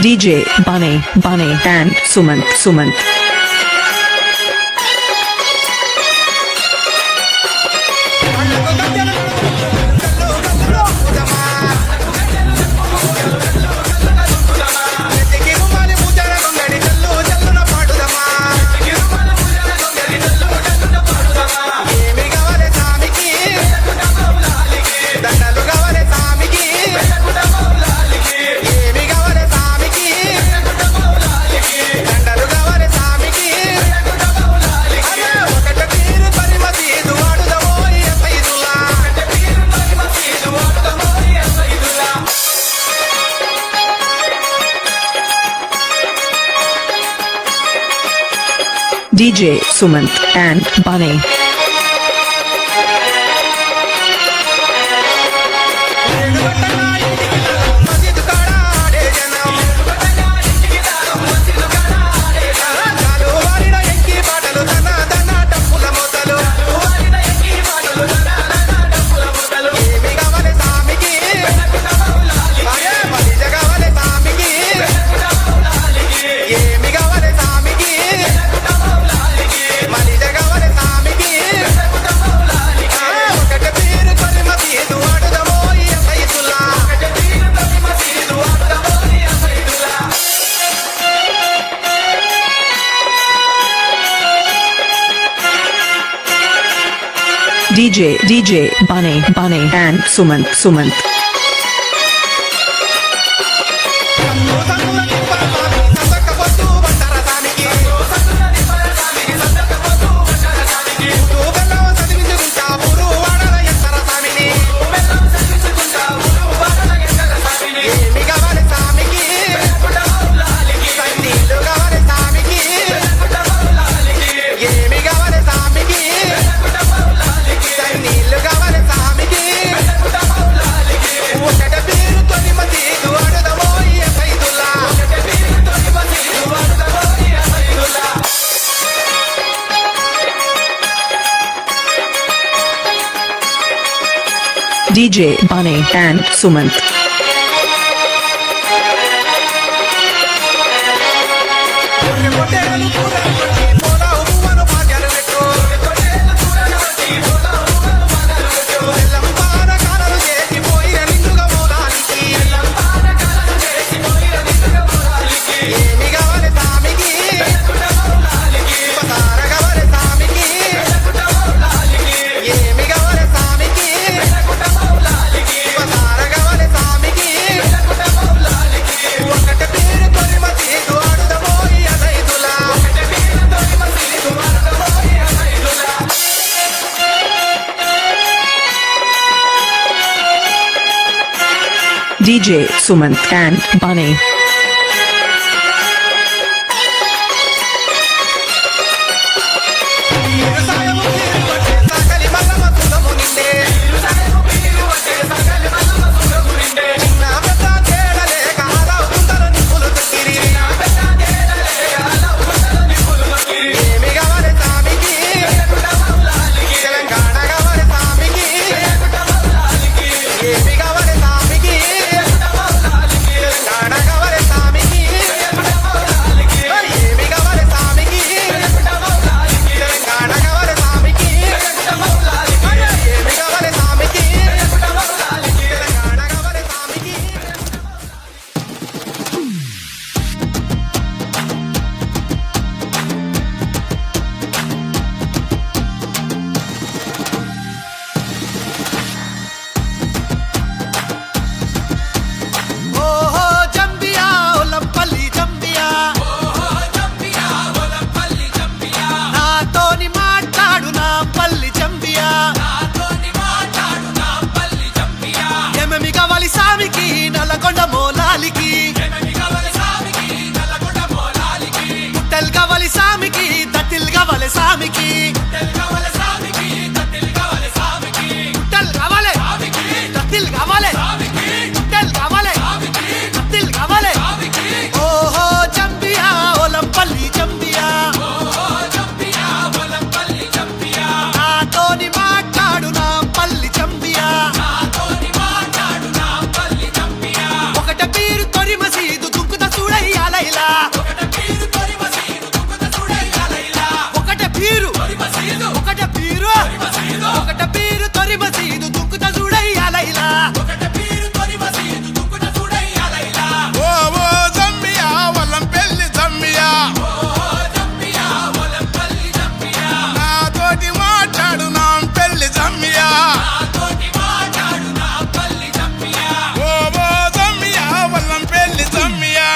DJ Bunny and Sumant. DJ Sumant and Bunny. DJ Bunny and Sumant. DJ Bunny and Sumant. DJ Sumant and Bunny. Gana నాతోని మాట్లాడు నా పల్లి జంబియా ఎమమి గవలి సామికి నల్లగొండ మోలాలికి పుట్టెల్ గవలి సామికి దట్టిల్ గవలి సామికి పుట్టెల్ గవలే దట్టిల్ గవలే పుట్టెల్ గవలే దట్టిల్ గవలే ఓహో జంబియా ఒలంపల్లి జంబియా నాతోని మాట్లాడు నా పల్లి జంబియా ఒకట పీరు తొరి మసీదు దుక్కుత చూడయ్యాలైలా ఒకట పీరు ఒకట పీరు తొరి మసీదు దుక్కుత చూడయ్యాలైలా ఓ ఓ జంబియా వల్లం పెళ్లి జంబియా నాతోటి మాట్లాడు నా పెళ్లి జంబియా ఓ ఓ జంబియా వల్లం పెళ్లి జంబియా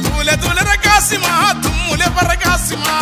తూలె తూలె రకాసిమా తుమ్ములె పరకాసిమా